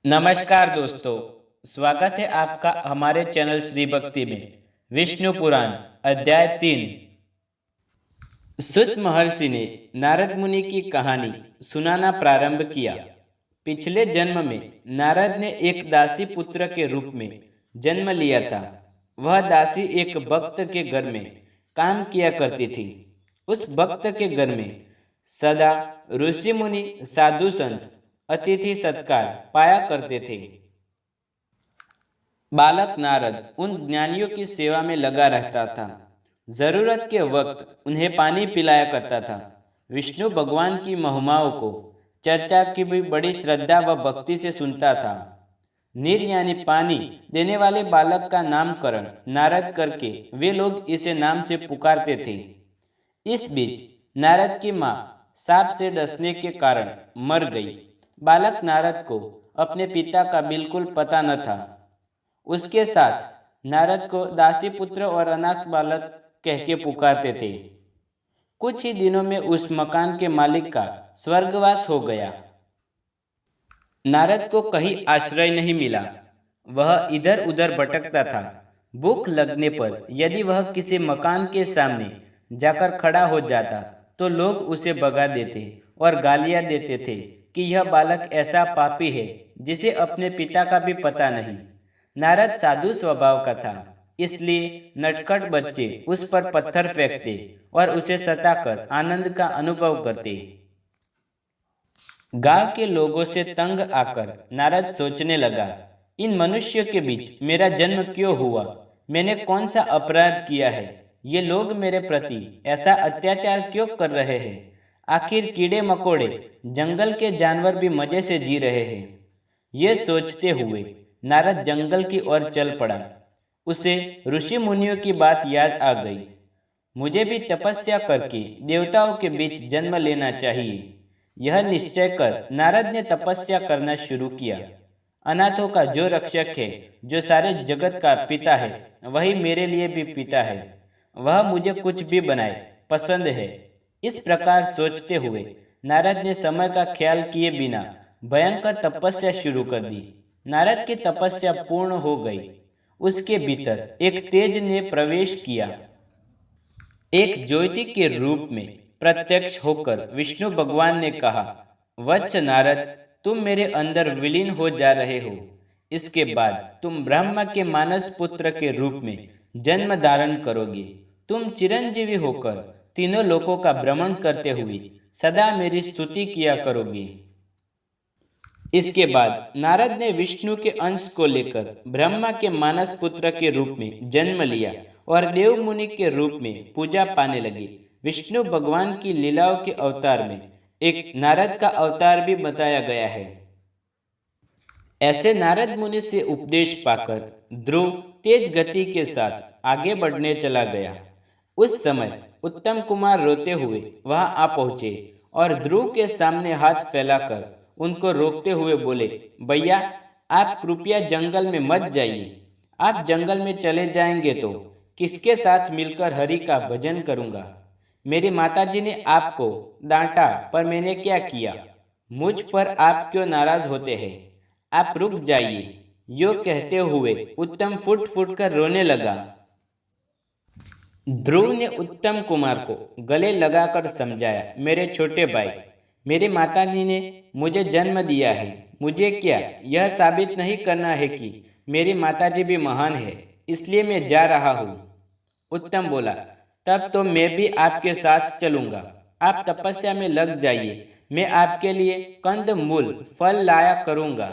नमस्कार दोस्तों, स्वागत है आपका हमारे चैनल श्री भक्ति में। विष्णु पुराण अध्याय 3। सूत महर्षि ने नारद मुनि की कहानी सुनाना प्रारंभ किया। पिछले जन्म में नारद ने एक दासी पुत्र के रूप में जन्म लिया था। वह दासी एक भक्त के घर में काम किया करती थी। उस भक्त के घर में सदा ऋषि मुनि, साधु संत, अतिथि सत्कार पाया करते थे। बालक नारद उन ज्ञानियों की सेवा में लगा रहता था। जरूरत के वक्त उन्हें पानी पिलाया करता था। विष्णु भगवान की महिमाओं को चर्चा की भी बड़ी श्रद्धा व भक्ति से सुनता था। नीर यानी पानी देने वाले बालक का नामकरण नारद करके वे लोग इसे नाम से पुकारते थे। इस बीच नारद की माँ सांप से डसने के कारण मर गई। बालक नारद को अपने पिता का बिल्कुल पता न था। उसके साथ नारद को दासी पुत्र और अनाथ बालक कह के पुकारते थे। कुछ ही दिनों में उस मकान के मालिक का स्वर्गवास हो गया। नारद को कहीं आश्रय नहीं मिला। वह इधर उधर भटकता था। भूख लगने पर यदि वह किसी मकान के सामने जाकर खड़ा हो जाता तो लोग उसे भगा देते और गालियां देते थे कि यह बालक ऐसा पापी है जिसे अपने पिता का भी पता नहीं। नारद साधु स्वभाव का था, इसलिए नटखट बच्चे उस पर पत्थर फेंकते और उसे सताकर आनंद का अनुभव करते। गांव के लोगों से तंग आकर नारद सोचने लगा, इन मनुष्यों के बीच मेरा जन्म क्यों हुआ? मैंने कौन सा अपराध किया है? ये लोग मेरे प्रति ऐसा अत्याचार क्यों कर रहे हैं? आखिर कीड़े मकोड़े, जंगल के जानवर भी मजे से जी रहे हैं। ये सोचते हुए नारद जंगल की ओर चल पड़ा। उसे ऋषि मुनियों की बात याद आ गई। मुझे भी तपस्या करके देवताओं के बीच जन्म लेना चाहिए। यह निश्चय कर नारद ने तपस्या करना शुरू किया। अनाथों का जो रक्षक है, जो सारे जगत का पिता है, वही मेरे लिए भी पिता है। वह मुझे कुछ भी बनाए पसंद है। इस प्रकार सोचते हुए नारद ने समय का ख्याल किए बिना भयंकर तपस्या शुरू कर दी। नारद की तपस्या पूर्ण हो गई। उसके भीतर एक तेज ने प्रवेश किया। एक ज्योति के रूप में प्रत्यक्ष होकर विष्णु भगवान ने कहा, वत्स नारद, तुम मेरे अंदर विलीन हो जा रहे हो। इसके बाद तुम ब्रह्मा के मानस पुत्र के रूप में जन्म धारण करोगे। तुम चिरंजीवी होकर तीनों लोकों का भ्रमण करते हुए सदा मेरी स्तुति किया करोगे। इसके बाद नारद ने विष्णु के अंश को लेकर ब्रह्मा के मानस पुत्र के रूप में जन्म लिया और देव मुनि के रूप में पूजा पाने लगे। विष्णु भगवान की लीलाओं के अवतार में एक नारद का अवतार भी बताया गया है। ऐसे नारद मुनि से उपदेश पाकर ध्रुव तेज गति के साथ आगे बढ़ने चला गया। उस समय उत्तम कुमार रोते हुए वहां आ पहुंचे और ध्रुव के सामने हाथ फैलाकर उनको रोकते हुए बोले, भैया, आप कृपया जंगल में मत जाइए। आप जंगल में चले जाएंगे तो किसके साथ मिलकर हरि का भजन करूंगा? मेरी माताजी ने आपको डांटा, पर मैंने क्या किया? मुझ पर आप क्यों नाराज होते हैं? आप रुक जाइए। यो कहते हुए उत्तम फुट फुट कर रोने लगा। ध्रुव ने उत्तम कुमार को गले लगाकर समझाया, मेरे छोटे भाई, मेरी माताजी ने मुझे जन्म दिया है। मुझे क्या यह साबित नहीं करना है कि मेरी माताजी भी महान है, इसलिए मैं जा रहा हूँ। उत्तम बोला, तब तो मैं भी आपके साथ चलूंगा। आप तपस्या में लग जाइए, मैं आपके लिए कंद मूल फल लाया करूंगा।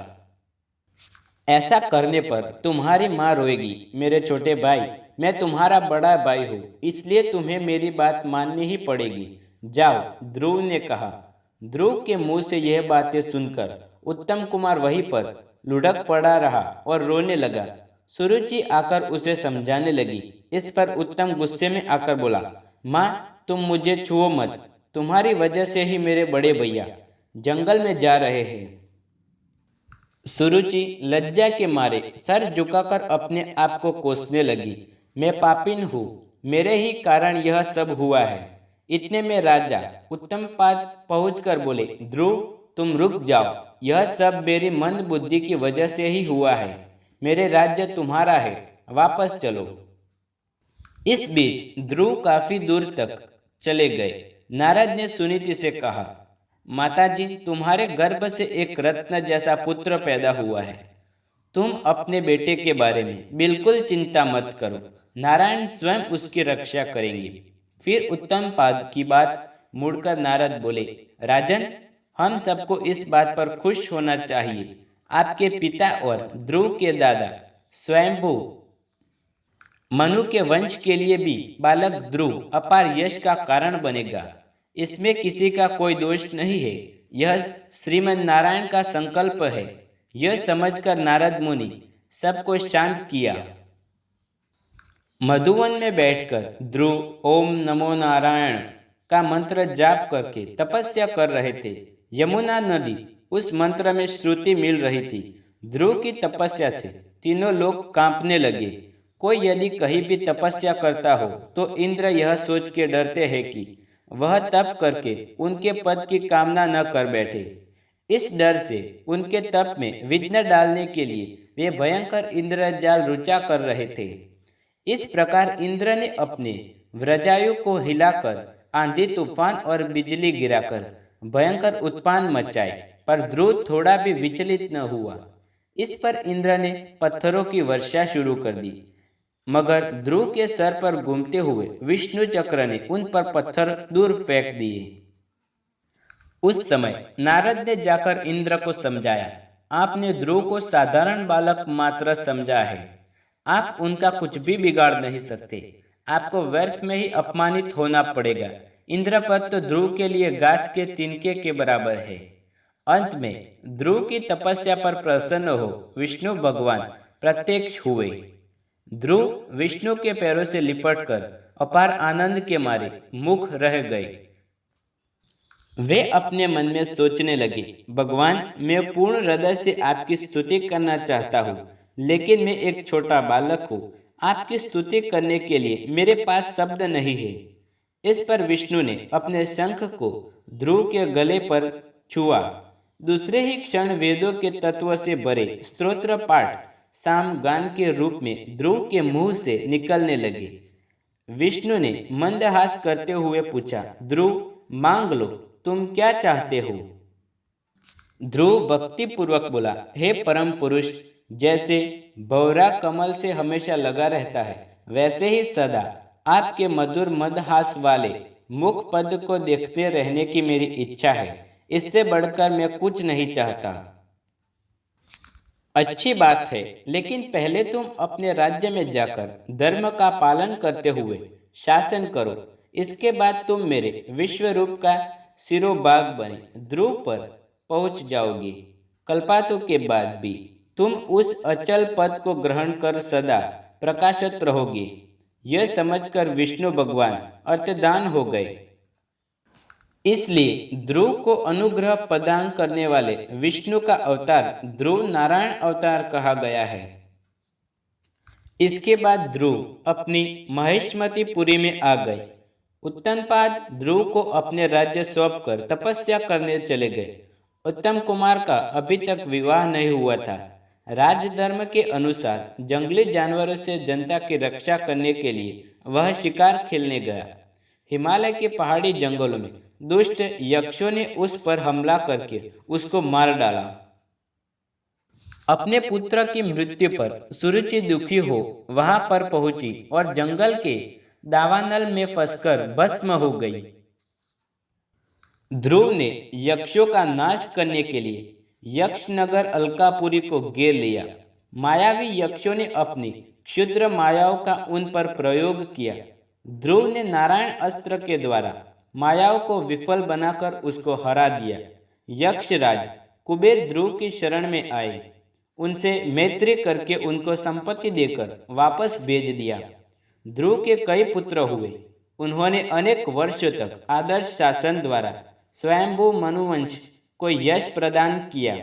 ऐसा करने पर तुम्हारी माँ रोएगी। मेरे छोटे भाई, मैं तुम्हारा बड़ा भाई हूँ, इसलिए तुम्हें मेरी बात माननी ही पड़ेगी। जाओ, ध्रुव ने कहा। ध्रुव के मुंह से यह बातें सुनकर उत्तम कुमार वहीं पर लुढ़क पड़ा रहा और रोने लगा। सुरुचि आकर उसे समझाने लगी। इस पर उत्तम गुस्से में आकर बोला, माँ, तुम मुझे छुओ मत। तुम्हारी वजह से ही मेरे बड़े भैया जंगल में जा रहे हैं। सुरुचि लज्जा के मारे सर झुकाकर अपने आप को कोसने लगी। मैं पापिन हूँ, मेरे ही कारण यह सब हुआ है। इतने में राजा उत्तमपाद पहुंचकर बोले, ध्रुव, तुम रुक जाओ, यह सब मेरी मंद बुद्धि की वजह से ही हुआ है। मेरे राज्य तुम्हारा है, वापस चलो। इस बीच ध्रुव काफी दूर तक चले गए। नारद ने सुनीति से कहा, माताजी, तुम्हारे गर्भ से एक रत्न जैसा पुत्र पैदा हुआ है। तुम अपने बेटे के बारे में बिल्कुल चिंता मत करो, नारायण स्वयं उसकी रक्षा करेंगे। फिर उत्तमपाद की बात मुड़कर नारद बोले, राजन, हम सबको इस बात पर खुश होना चाहिए। आपके पिता और ध्रुव के दादा स्वयंभू मनु के वंश के लिए भी बालक ध्रुव अपार यश का कारण बनेगा। इसमें किसी का कोई दोष नहीं है, यह श्रीमन नारायण का संकल्प है। यह समझकर नारद मुनि सबको शांत किया। मधुवन में बैठकर ध्रुव ओम नमो नारायण का मंत्र जाप करके तपस्या कर रहे थे। यमुना नदी उस मंत्र में श्रुति मिल रही थी। ध्रुव की तपस्या से तीनों लोग कांपने लगे। कोई यदि कहीं भी तपस्या करता हो तो इंद्र यह सोच के डरते हैं कि वह तप करके उनके पद की कामना न कर बैठे। इस डर से उनके तप में विघ्न डालने के लिए वे भयंकर इंद्रजाल रुचा कर रहे थे। इस प्रकार इंद्र ने अपने व्रजायु को हिलाकर आंधी तूफान और बिजली गिराकर भयंकर उत्पात मचाए, पर ध्रुव थोड़ा भी विचलित न हुआ। इस पर इंद्र ने पत्थरों की वर्षा शुरू कर दी, मगर ध्रुव के सर पर घूमते हुए विष्णु चक्र ने उन पर पत्थर दूर फेंक दिए। उस समय नारद ने जाकर इंद्र को समझाया, आपने ध्रुव को साधारण बालक मात्र समझा है, आप उनका कुछ भी बिगाड़ नहीं सकते। आपको व्यर्थ में ही अपमानित होना पड़ेगा। इंद्रपद तो ध्रुव के लिए घास के तिनके के बराबर है। अंत में ध्रुव की तपस्या पर प्रसन्न हो विष्णु भगवान प्रत्यक्ष हुए। ध्रुव विष्णु के पैरों से लिपटकर अपार आनंद के मारे मुख रह गए। वे अपने मन में सोचने लगे, भगवान, मैं पूर्ण हृदय से आपकी स्तुति करना चाहता हूँ, लेकिन मैं एक छोटा बालक हूँ। आपकी स्तुति करने के लिए मेरे पास शब्द नहीं है। इस पर विष्णु ने अपने शंख को ध्रुव के गले पर छुआ। दूसरे ही क्षण वेदों के तत्व से भरे स्तोत्र पाठ साम गान के रूप में ध्रुव के मुंह से निकलने लगे। विष्णु ने मंदहास करते हुए पूछा, ध्रुव, मांग लो, तुम क्या चाहते हो? ध्रुव भक्ति पूर्वक बोला, हे परम पुरुष, जैसे भौरा कमल से हमेशा लगा रहता है, वैसे ही सदा आपके मधुर मदहास वाले मुख पद को देखते रहने की मेरी इच्छा है। इससे बढ़कर मैं कुछ नहीं चाहता। अच्छी बात है, लेकिन पहले तुम अपने राज्य में जाकर धर्म का पालन करते हुए शासन करो। इसके बाद तुम मेरे विश्व रूप का सिरोभाग बने ध्रुव पर पहुंच जाओगे। कल्पांतों के बाद भी तुम उस अचल पद को ग्रहण कर सदा प्रकाशित रहोगे। यह समझकर विष्णु भगवान अर्तदान हो गए। इसलिए ध्रुव को अनुग्रह प्रदान करने वाले विष्णु का अवतार ध्रुव नारायण अवतार कहा गया है। इसके बाद ध्रुव अपनी महेशमतीपुरी में आ गए। उत्तमपाद ध्रुव को अपने राज्य सौंपकर तपस्या करने चले गए। उत्तम कुमार का अभी तक विवाह नहीं हुआ था। राजधर्म के अनुसार जंगली जानवरों से जनता की रक्षा करने के लिए वह शिकार खेलने गया। हिमालय के पहाड़ी जंगलों में दुष्ट यक्षों ने उस पर हमला करके उसको मार डाला। अपने पुत्र की मृत्यु पर सुरुचि दुखी हो वहां पर पहुंची और जंगल के दावानल में फंसकर भस्म हो गई। ध्रुव ने यक्षों का नाश करने के लिए यक्षनगर अलकापुरी को घेर लिया। मायावी यक्षों ने अपनी क्षुद्र मायाओं का उन पर प्रयोग किया। ध्रुव ने नारायण अस्त्र के द्वारा मायाओं को विफल बनाकर उसको हरा दिया। यक्षराज कुबेर ध्रुव की शरण में आए। उनसे मैत्री करके उनको संपत्ति देकर वापस भेज दिया। ध्रुव के कई पुत्र हुए। उन्होंने अनेक वर्षों तक आदर्श शासन द्वारा स्वयंभू मनुवंश को यश प्रदान किया।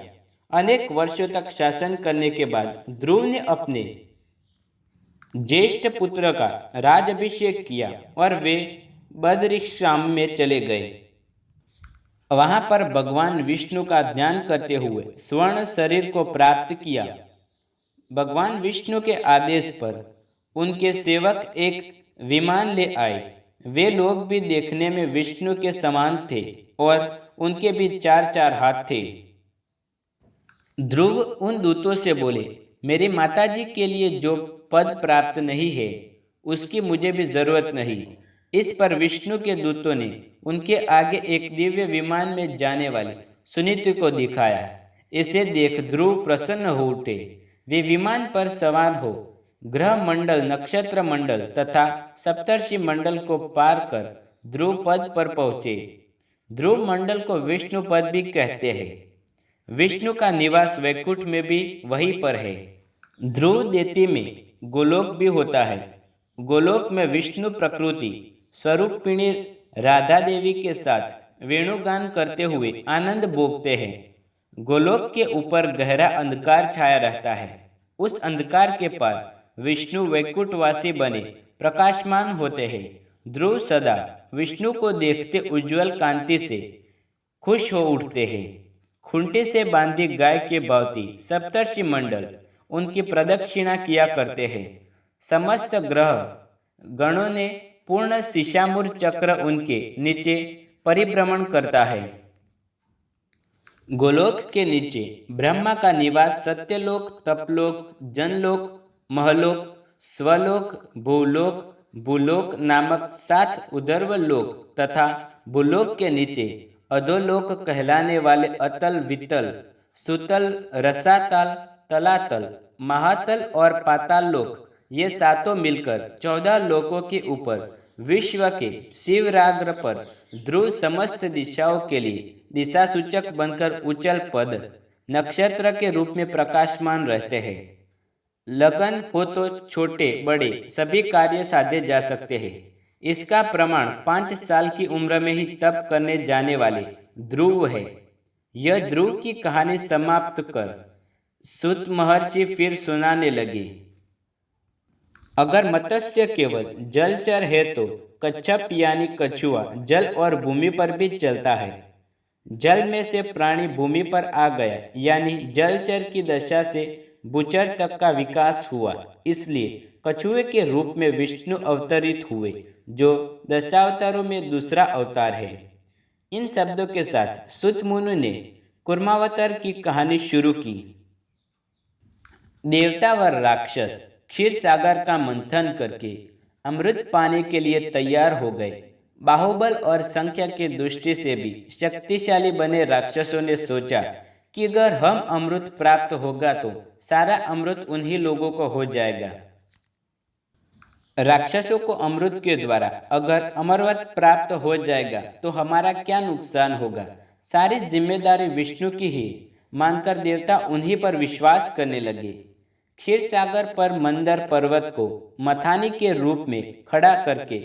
अनेक वर्षों तक शासन करने के बाद ध्रुव ने अपने ज्येष्ठ पुत्र का राजाभिषेक किया और वे बदरिश्राम में चले गए। वहां पर भगवान विष्णु का ध्यान करते हुए स्वर्ण शरीर को प्राप्त किया। भगवान विष्णु के आदेश पर उनके सेवक एक विमान ले आए। वे लोग भी देखने में विष्णु के समान थे और उनके भी चार चार हाथ थे। ध्रुव उन दूतों से बोले, मेरी माताजी के लिए जो पद प्राप्त नहीं है उसकी मुझे भी जरूरत नहीं। इस पर विष्णु के दूतों ने उनके आगे एक दिव्य विमान में जाने वाली सुनीति को दिखाया। इसे देख ध्रुव प्रसन्न हो उठे। वे विमान पर सवार हो ग्रह मंडल, नक्षत्र मंडल तथा सप्तर्षि मंडल को पार कर ध्रुव पद पर पहुंचे। ध्रुव मंडल को विष्णु पद भी कहते हैं। विष्णु का निवास वैकुंठ में भी वहीं पर है। ध्रुव देती में गोलोक भी होता है। गोलोक में विष्णु प्रकृति स्वरूपिणी राधा देवी के साथ वेणुगान करते हुए आनंद भोगते हैं। गोलोक के ऊपर गहरा अंधकार छाया रहता है। उस अंधकार के पार विष्णु वैकुंठवासी बने प्रकाशमान होते हैं। ध्रुव सदा विष्णु को देखते उज्जवल कांति से खुश हो उठते हैं। खूंटे से बांधी गाय के भांति सप्तर्षि मंडल उनकी प्रदक्षिणा किया करते हैं। समस्त ग्रह गणों ने पूर्ण शीशामुर चक्र उनके नीचे परिभ्रमण करता है। गोलोक के नीचे ब्रह्मा का निवास सत्यलोक, तपलोक, जनलोक, महलोक, स्वलोक, भूलोक, भूलोक नामक 7 उदर्व लोक तथा भूलोक के नीचे अधोलोक कहलाने वाले अतल, वितल, सुतल, रसातल, तलातल, महातल और पाताल लोक, ये 7 मिलकर 14 लोकों के ऊपर विश्व के शिवराग्र पर ध्रुव समस्त दिशाओं के लिए दिशा सूचक बनकर उच्चल पद नक्षत्र के रूप में प्रकाशमान रहते हैं। लगन हो तो छोटे बड़े सभी कार्य साधे जा सकते हैं। इसका प्रमाण 5 साल की उम्र में ही तप करने जाने वाले ध्रुव है। यह ध्रुव की कहानी समाप्त कर सूत महर्षि फिर सुनाने लगे। अगर मत्स्य केवल जलचर है तो कच्छप यानी कछुआ जल और भूमि पर भी चलता है। जल में से प्राणी भूमि पर आ गया यानी जलचर की दशा से भूचर तक का विकास हुआ। इसलिए कछुए के रूप में विष्णु अवतरित हुए, जो दशावतारों में दूसरा अवतार है। इन शब्दों के साथ सूत मुनि ने कूर्मावतार की कहानी शुरू की। देवता व राक्षस क्षीर सागर का मंथन करके अमृत पाने के लिए तैयार हो गए। बाहुबल और संख्या की दृष्टि से भी शक्तिशाली बने राक्षसों ने सोचा कि अगर हम अमृत प्राप्त होगा तो सारा अमृत उन्हीं लोगों को हो जाएगा। राक्षसों को अमृत के द्वारा अगर अमरवत प्राप्त हो जाएगा तो हमारा क्या नुकसान होगा। सारी जिम्मेदारी विष्णु की ही मानकर देवता उन्हीं पर विश्वास करने लगे। क्षीर सागर पर मंदर पर्वत को मथानी के रूप में खड़ा करके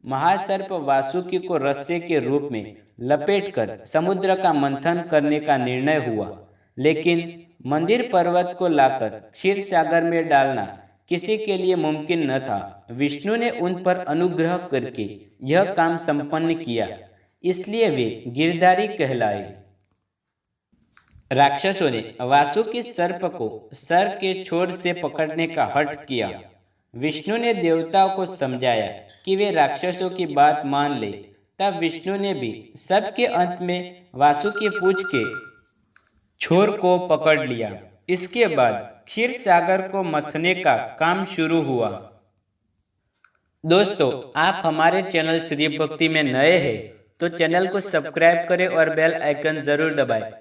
महासर्प वासुकी को रस्से के रूप में लपेटकर समुद्र का मंथन करने का निर्णय हुआ। लेकिन मंदिर पर्वत को लाकर क्षीर सागर में डालना किसी के लिए मुमकिन न था। विष्णु ने उन पर अनुग्रह करके यह काम संपन्न किया, इसलिए वे गिरधारी कहलाए। राक्षसों ने वासुकी सर्प को सर के छोर से पकड़ने का हठ किया। विष्णु ने देवताओं को समझाया कि वे राक्षसों की बात मान ले। तब विष्णु ने भी सबके अंत में वासुकी पूंछ के छोर को पकड़ लिया। इसके बाद क्षीर सागर को मथने का काम शुरू हुआ। दोस्तों, आप हमारे चैनल श्री भक्ति में नए हैं तो चैनल को सब्सक्राइब करें और बेल आइकन जरूर दबाएं।